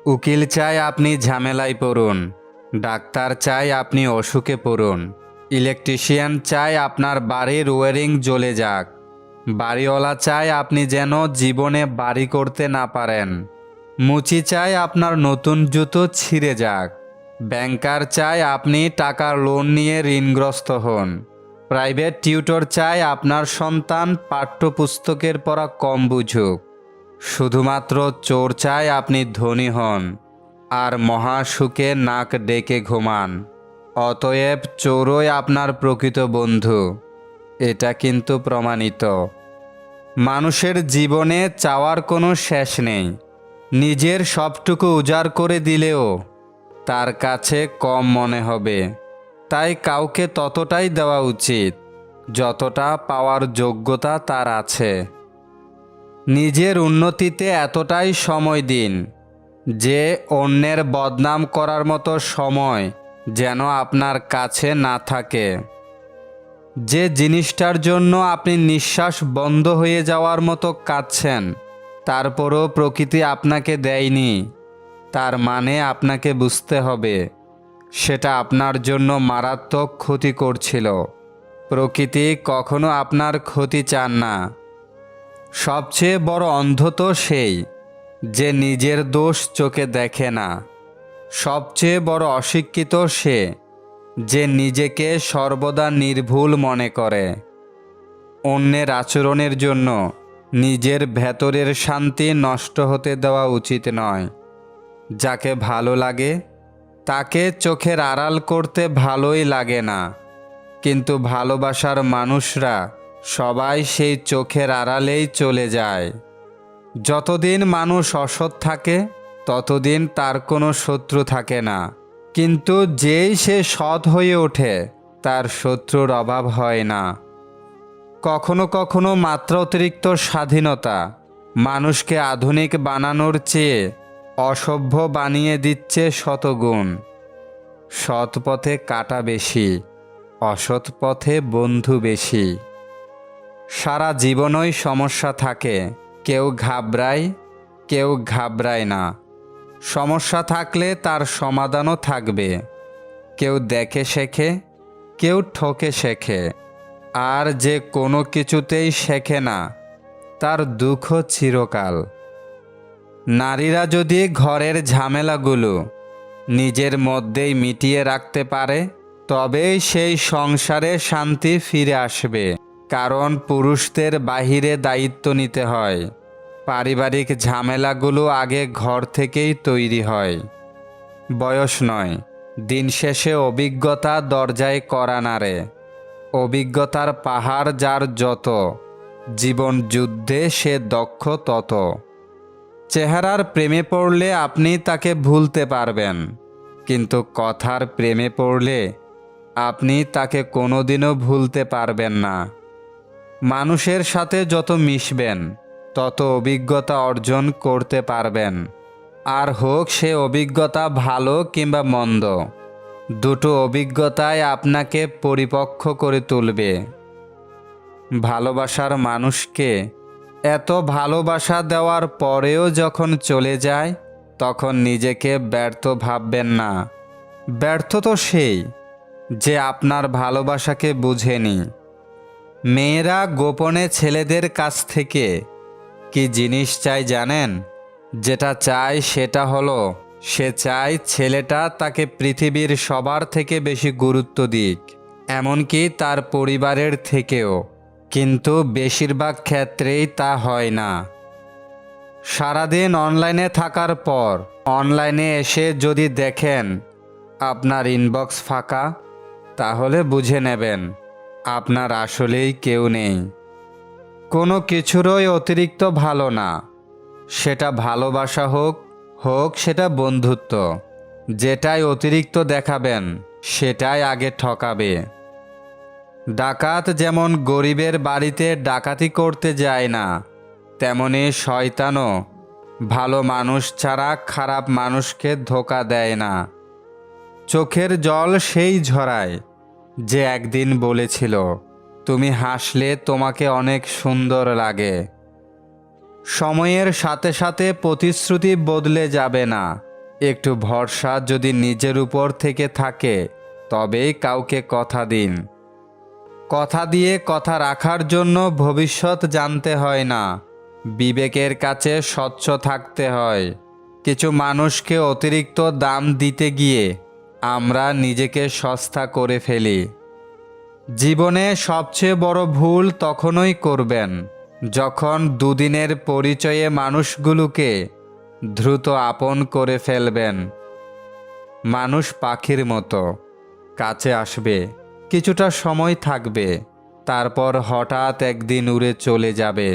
উকিল চায় আপনি ঝামেলায় পড়ুন, ডাক্তার চায় আপনি অসুখে পড়ুন, ইলেকট্রিশিয়ান চায় আপনার বাড়ির ওয়্যারিং জ্বলে যাক, বাড়িওয়ালা চায় আপনি যেন জীবনে বাড়ি করতে না পারেন, মুচি চায় আপনার নতুন জুতো ছিঁড়ে যাক, ব্যাংকার চায় আপনি টাকার লোন নিয়ে ঋণগ্রস্ত হন, প্রাইভেট টিউটর চায় আপনার সন্তান পাঠ্যপুস্তকের পড়া কম বুঝুক, শুধুমাত্র চোর চায় আপনি ধনী হন আর মহাসুখে নাক ডেকে ঘুমান। অতএব চোরই আপনার প্রকৃত বন্ধু, এটা কিন্তু প্রমাণিত। মানুষের জীবনে চাওয়ার কোনো শেষ নেই। নিজের সবটুকু উজাড় করে দিলেও তার কাছে কম মনে হবে। তাই কাউকে ততটাই দেওয়া উচিত যতটা পাওয়ার যোগ্যতা তার আছে। নিজের উন্নতিতে এতটাই সময় দিন যে অন্যের বদনাম করার মতো সময় যেন আপনার কাছে না থাকে। যে জিনিসটার জন্য আপনি নিঃশ্বাস বন্ধ হয়ে যাওয়ার মতো কাঁদছেন, তারপরও প্রকৃতি আপনাকে দেয়নি, তার মানে আপনাকে বুঝতে হবে সেটা আপনার জন্য মারাত্মক ক্ষতি করছিল। প্রকৃতি কখনো আপনার ক্ষতি চান না। সবচেয়ে বড় অন্ধ তো সেই যে নিজের দোষ চোখে দেখে না। সবচেয়ে বড় অশিক্ষিত সে যে নিজেকে সর্বদা নির্ভুল মনে করে। অন্যের আচরণের জন্য নিজের ভেতরের শান্তি নষ্ট হতে দেওয়া উচিত নয়। যাকে ভালো লাগে তাকে চোখের আড়াল করতে ভালোই লাগে না, কিন্তু ভালোবাসার মানুষরা সবাই সেই চোখের আড়ালেই চলে যায়। যতদিন মানুষ অসৎ থাকে ততদিন তার কোনো শত্রু থাকে না, কিন্তু যেই সে সৎ হয়ে ওঠে তার শত্রুর অভাব হয় না। কখনো কখনো মাত্রাতিরিক্ত স্বাধীনতা মানুষকে আধুনিক বানানোর চেয়ে অসভ্য বানিয়ে দিচ্ছে শতগুণ। সৎ পথে কাঁটা বেশি, অসৎ পথে বন্ধু বেশি। সারা জীবনই সমস্যা থাকে, কেউ ঘাবড়ায় কেউ ঘাবড়ায় না। সমস্যা থাকলে তার সমাধানও থাকবে। কেউ দেখে শেখে, কেউ ঠকে শেখে, আর যে কোনো কিছুতেই শেখে না তার দুঃখ চিরকাল। নারীরা যদি ঘরের ঝামেলাগুলো নিজের মধ্যেই মিটিয়ে রাখতে পারে তবেই সেই সংসারে শান্তি ফিরে আসবে। কারণ পুরুষদের বাহিরে দায়িত্ব নিতে হয়। পারিবারিক ঝামেলাগুলো আগে ঘর থেকেই তৈরি হয়, বয়স নয়। দিন শেষে অভিজ্ঞতা দরজায় কড়া নাড়ে। অভিজ্ঞতার পাহাড় যার যত, জীবন যুদ্ধে সে দক্ষ তত। চেহারার প্রেমে পড়লে আপনি তাকে ভুলতে পারবেন, কিন্তু কথার প্রেমে পড়লে আপনি তাকে কোনোদিনও ভুলতে পারবেন না। মানুষের সাথে যত মিশবেন তত অভিজ্ঞতা অর্জন করতে পারবেন, আর হোক সে অভিজ্ঞতা ভালো কিংবা মন্দ, দুটো অভিজ্ঞতাই আপনাকে পরিপক্ক করে তুলবে। ভালোবাসার মানুষকে এত ভালোবাসা দেওয়ার পরেও যখন চলে যায় তখন নিজেকে ব্যর্থ ভাববেন না। ব্যর্থ তো সেই যে আপনার ভালোবাসাকে বুঝেনি। মেয়েরা গোপনে ছেলেদের কাছ থেকে কি জিনিস চায় জানেন? যেটা চায় সেটা হলো সে চায় ছেলেটা তাকে পৃথিবীর সবার থেকে বেশি গুরুত্ব দিক, এমনকি তার পরিবারের থেকেও। কিন্তু বেশিরভাগ ক্ষেত্রেই তা হয় না। সারাদিন অনলাইনে থাকার পর অনলাইনে এসে যদি দেখেন আপনার ইনবক্স ফাঁকা, তাহলে বুঝে নেবেন আপনার আসলেই কেউ নেই। কোনো কিছুরই অতিরিক্ত ভালো না, সেটা ভালোবাসা হোক হোক সেটা বন্ধুত্ব। যেটাই অতিরিক্ত দেখাবেন সেটাই আগে ঠকাবে। ডাকাত যেমন গরিবের বাড়িতে ডাকাতি করতে যায় না, তেমনি শয়তানও ভালো মানুষ ছাড়া খারাপ মানুষকে ধোঁকা দেয় না। চোখের জল সেই ঝরায় যে একদিন বলেছিল তুমি হাসলে তোমাকে অনেক সুন্দর লাগে। সময়ের সাথে সাথে প্রতিশ্রুতি বদলে যাবে না, একটু ভরসা যদি নিজের উপর থেকে থাকে তবেই কাউকে কথা দিন। কথা দিয়ে কথা রাখার জন্য ভবিষ্যৎ জানতে হয় না, বিবেকের কাছে স্বচ্ছ থাকতে হয়। কিছু মানুষকে অতিরিক্ত দাম দিতে গিয়ে আমরা নিজেকে সস্তা করে ফেলি। জীবনে সবচেয়ে বড় ভুল তখনই করবেন যখন দুদিনের পরিচয়ে মানুষগুলোকে দ্রুত আপন করে ফেলবেন। মানুষ পাখির মতো, কাছে আসবে, কিছুটা সময় থাকবে, তারপর হঠাৎ একদিন উড়ে চলে যাবে।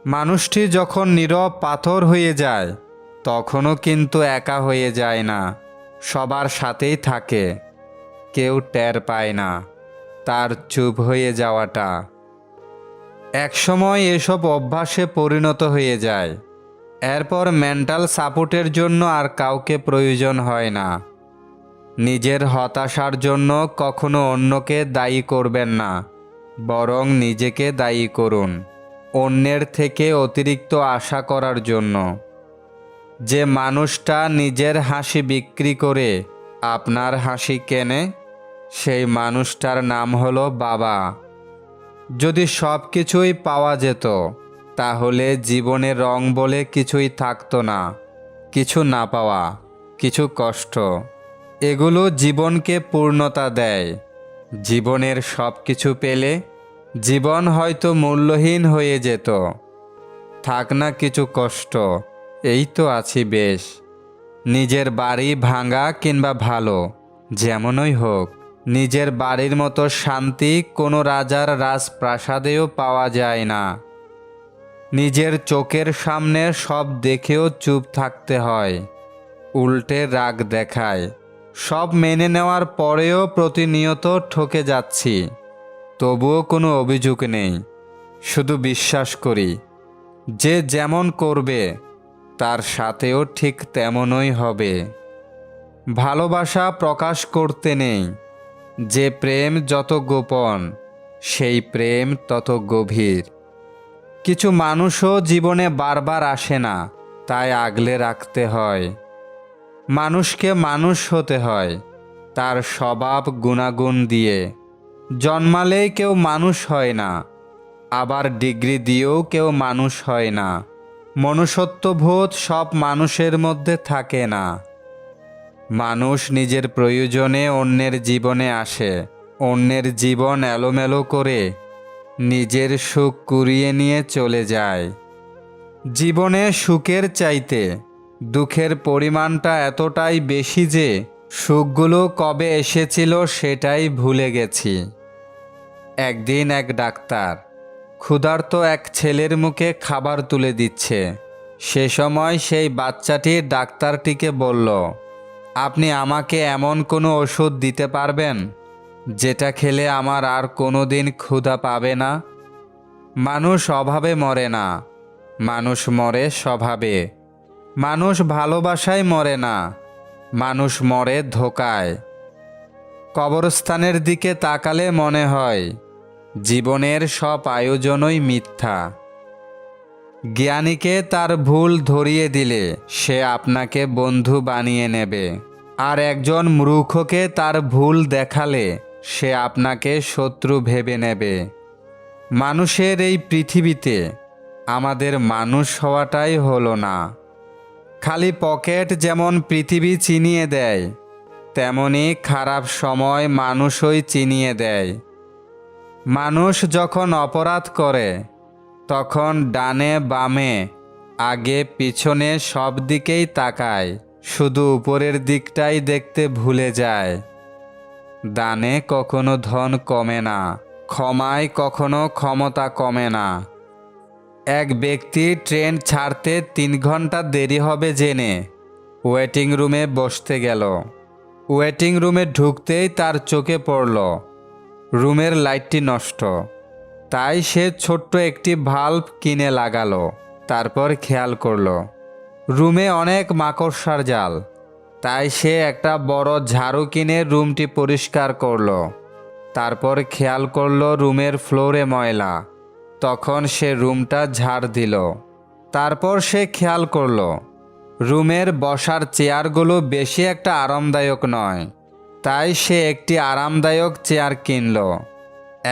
মানুষটি যখন নীরব পাথর হয়ে যায় তখনও কিন্তু একা হয়ে যায় না, সবার সাথেই থাকে। কেউ টের পায় না তার চুপ হয়ে যাওয়াটা। একসময় এসব অভ্যাসে পরিণত হয়ে যায়। এরপর মেন্টাল সাপোর্টের জন্য আর কাউকে প্রয়োজন হয় না। নিজের হতাশার জন্য কখনো অন্যকে দায়ী করবেন না, বরং নিজেকে দায়ী করুন অন্যের থেকে অতিরিক্ত আশা করার জন্য। যে মানুষটা নিজের হাসি বিক্রি করে আপনার হাসি কেনে, সেই মানুষটার নাম হলো বাবা। যদি সব কিছুই পাওয়া যেত তাহলে জীবনে রং বলে কিছুই থাকতো না। কিছু না পাওয়া, কিছু কষ্ট, এগুলো জীবনকে পূর্ণতা দেয়। জীবনের সব কিছু পেলে জীবন হয়তো মূল্যহীন হয়ে যেত। থাক না কিছু কষ্ট, এই তো আছি বেশ। নিজের বাড়ি ভাঙা কিংবা ভালো, যেমনই হোক, নিজের বাড়ির মতো শান্তি কোনো রাজার রাজপ্রাসাদেও পাওয়া যায় না। নিজের চোখের সামনে সব দেখেও চুপ থাকতে হয়, উল্টে রাগ দেখায়। সব মেনে নেওয়ার পরেও প্রতিনিয়ত ঠকে যাচ্ছি, তবুও কোনো অভিযোগ নেই। শুধু বিশ্বাস করি যে যেমন করবে তার সাথেও ঠিক তেমনই হবে। ভালোবাসা প্রকাশ করতে নেই, যে প্রেম যত গোপন সেই প্রেম তত গভীর। কিছু মানুষও জীবনে বারবার আসে না, তাই আগলে রাখতে হয়। মানুষকে মানুষ হতে হয় তার স্বভাব গুণাগুণ দিয়ে। জন্মালেই কেউ মানুষ হয় না, আবার ডিগ্রি দিয়েও কেউ মানুষ হয় না। মনুষ্যত্ববোধ সব মানুষের মধ্যে থাকে না। মানুষ নিজের প্রয়োজনে অন্যের জীবনে আসে, অন্যের জীবন এলোমেলো করে নিজের সুখ কুড়িয়ে নিয়ে চলে যায়। জীবনে সুখের চাইতে দুঃখের পরিমাণটা এতটাই বেশি যে সুখগুলো কবে এসেছিল সেটাই ভুলে গেছি। একদিন এক ডাক্তার ক্ষুধার্ত এক ছেলের মুখে খাবার তুলে দিচ্ছে। সে সময় সেই বাচ্চাটি ডাক্তারটিকে বলল, আপনি আমাকে এমন কোনো ওষুধ দিতে পারবেন যেটা খেলে আমার আর কোনো দিন ক্ষুধা পাবে না? মানুষ অভাবে মরে না, মানুষ মরে স্বভাবে। মানুষ ভালোবাসায় মরে না, মানুষ মরে ধোঁকায়। কবরস্থানের দিকে তাকালে মনে হয় জীবনের সব আয়োজনই মিথ্যা। জ্ঞানীকে তার ভুল ধরিয়ে দিলে সে আপনাকে বন্ধু বানিয়ে নেবে, আর একজন মূর্খকে তার ভুল দেখালে সে আপনাকে শত্রু ভেবে নেবে। মানুষের এই পৃথিবীতে আমাদের মানুষ হওয়াটাই হলো না। খালি পকেট যেমন পৃথিবী চিনিয়ে দেয়, তেমনি খারাপ সময় মানুষই চিনিয়ে দেয়। মানুষ যখন অপরাধ করে তখন ডানে বামে আগে পিছনে সব দিকেই তাকায়, শুধু উপরের দিকটাই দেখতে ভুলে যায়। দানে কখনো ধন কমে না, ক্ষমায় কখনো ক্ষমতা কমে না। এক ব্যক্তি ট্রেন ছাড়তে 3 ঘন্টা দেরি হবে জেনে ওয়েটিং রুমে বসতে গেল। ওয়েটিং রুমে ঢুকতেই তার চোখে পড়ল রুমের লাইটটি নষ্ট। তাই সে ছোট্ট একটি ভাল্ব কিনে লাগালো। তারপর খেয়াল করলো রুমে অনেক মাকড়সার জাল। তাই সে একটা বড় ঝাড়ু কিনে রুমটি পরিষ্কার করলো। তারপর খেয়াল করলো রুমের ফ্লোরে ময়লা। তখন সে রুমটা ঝাড় দিল। তারপর সে খেয়াল করলো রুমের বসার চেয়ারগুলো বেশি একটা আরামদায়ক নয়, তাই সে একটি আরামদায়ক চেয়ার কিনল।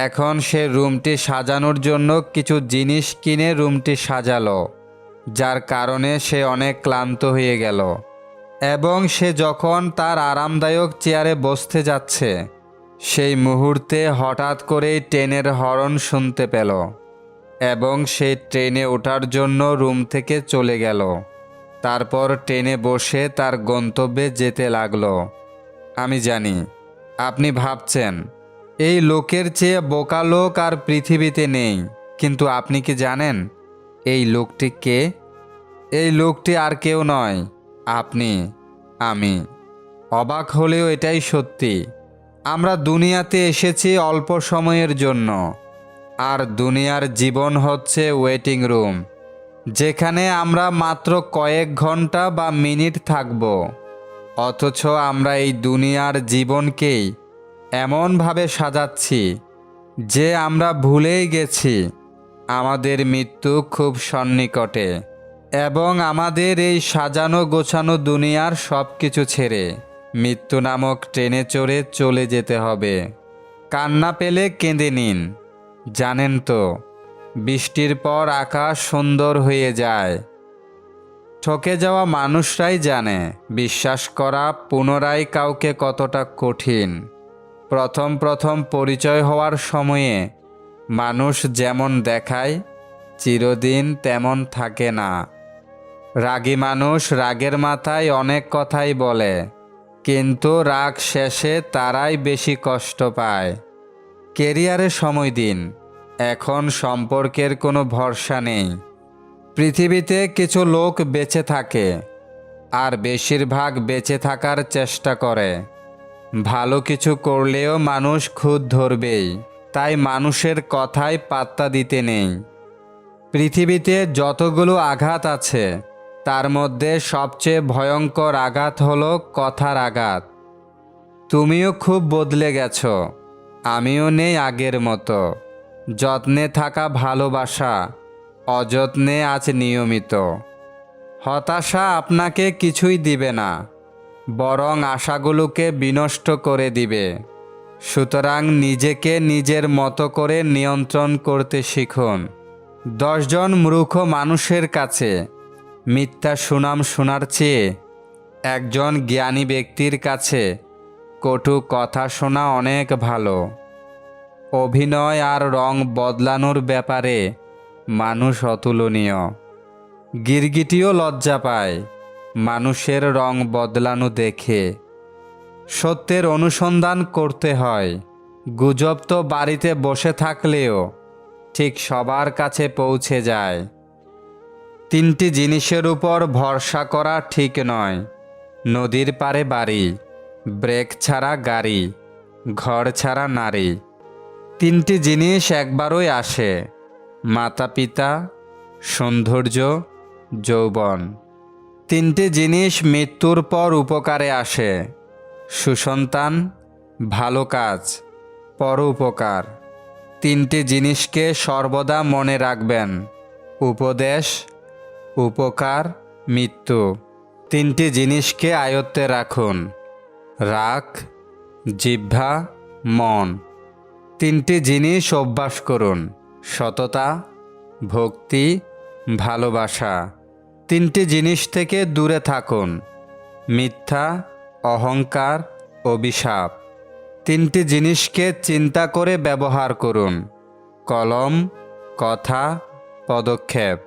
এখন সে রুমটি সাজানোর জন্য কিছু জিনিস কিনে রুমটি সাজালো, যার কারণে সে অনেক ক্লান্ত হয়ে গেল। এবং সে যখন তার আরামদায়ক চেয়ারে বসতে যাচ্ছে, সেই মুহূর্তে হঠাৎ করেই ট্রেনের হর্ন শুনতে পেল এবং সে ট্রেনে ওঠার জন্য রুম থেকে চলে গেল। তারপর ট্রেনে বসে তার গন্তব্যে যেতে লাগলো। আমি জানি আপনি ভাবছেন এই লোকের চেয়ে বোকা লোক আর পৃথিবীতে নেই, কিন্তু আপনি কি জানেন এই লোকটি কে? এই লোকটি আর কেউ নয়, আপনি, আমি। অবাক হলেও এটাই সত্যি। আমরা দুনিয়াতে এসেছি অল্প সময়ের জন্য, আর দুনিয়ার জীবন হচ্ছে ওয়েটিং রুম, যেখানে আমরা মাত্র কয়েক ঘন্টা বা মিনিট থাকব। অথচ আমরা এই দুনিয়ার জীবনকেই এমনভাবে সাজাচ্ছি যে আমরা ভুলেই গেছি আমাদের মৃত্যু খুব সন্নিকটে, এবং আমাদের এই সাজানো গোছানো দুনিয়ার সব কিছু ছেড়ে মৃত্যু নামক ট্রেনে চড়ে চলে যেতে হবে। কান্না পেলে কেঁদে নিন। জানেন তো, বৃষ্টির পর আকাশ সুন্দর হয়ে যায়। ঠকে যাওয়া মানুষরাই জানে বিশ্বাস করা পুনরায় কাউকে কতটা কঠিন। প্রথম প্রথম পরিচয় হওয়ার সময়ে মানুষ যেমন দেখায়, চিরদিন তেমন থাকে না। রাগী মানুষ রাগের মাথায় অনেক কথাই বলে, কিন্তু রাগ শেষে তারাই বেশি কষ্ট পায়। কেরিয়ারে সময় দিন, এখন সম্পর্কের কোনো ভরসা নেই। পৃথিবীতে কিছু লোক বেঁচে থাকে, আর বেশিরভাগ বেঁচে থাকার চেষ্টা করে। ভালো কিছু করলেও মানুষ খুঁত ধরবেই, তাই মানুষের কথায় পাত্তা দিতে নেই। পৃথিবীতে যতগুলো আঘাত আছে, তার মধ্যে সবচেয়ে ভয়ঙ্কর আঘাত হলো কথার আঘাত। তুমিও খুব বদলে গেছো, আমিও নেই আগের মতো। যত্নে থাকা ভালোবাসা অযত্নে আজ নিয়মিত। হতাশা আপনাকে কিছুই দিবে না, বরং আশাগুলোকে বিনষ্ট করে দিবে। সুতরাং নিজেকে নিজের মতো করে নিয়ন্ত্রণ করতে শিখুন। 10 জন মূর্খ মানুষের কাছে মিথ্যা সুনাম শোনার চেয়ে একজন জ্ঞানী ব্যক্তির কাছে কটু কথা শোনা অনেক ভালো। অভিনয় আর রং বদলানোর ব্যাপারে মানুষ অতুলনীয়। গিরগিটিও লজ্জা পায় মানুষের রং বদলানো দেখে। সত্যের অনুসন্ধান করতে হয়। গুজব তো বাড়িতে বসে থাকলেও ঠিক সবার কাছে পৌঁছে যায়। 3টি জিনিসের উপর ভরসা করা ঠিক নয়: নদীর পাড়ে বাড়ি, ব্রেক ছাড়া গাড়ি, ঘর ছাড়া নারী। 3টি জিনিস একবারই আসে: মাতা পিতা, সৌন্দর্য, যৌবন। 3টি জিনিস মৃত্যুর পর উপকারে আসে: সুসন্তান, ভালো কাজ, পরোপকার। 3টি জিনিসকে সর্বদা মনে রাখবেন: উপদেশ, উপকার, মৃত্যু। 3টি জিনিসকে আয়ত্তে রাখুন: রাগ, জিহ্বা, মন। 3টি জিনিস অভ্যাস করুন: সততা, ভক্তি, ভালোবাসা। 3টি জিনিস থেকে দূরে থাকুন: মিথ্যা, অহংকার, অভিশাপ। 3টি জিনিসকে চিন্তা করে ব্যবহার করুন: কলম, কথা, পদক্ষেপ।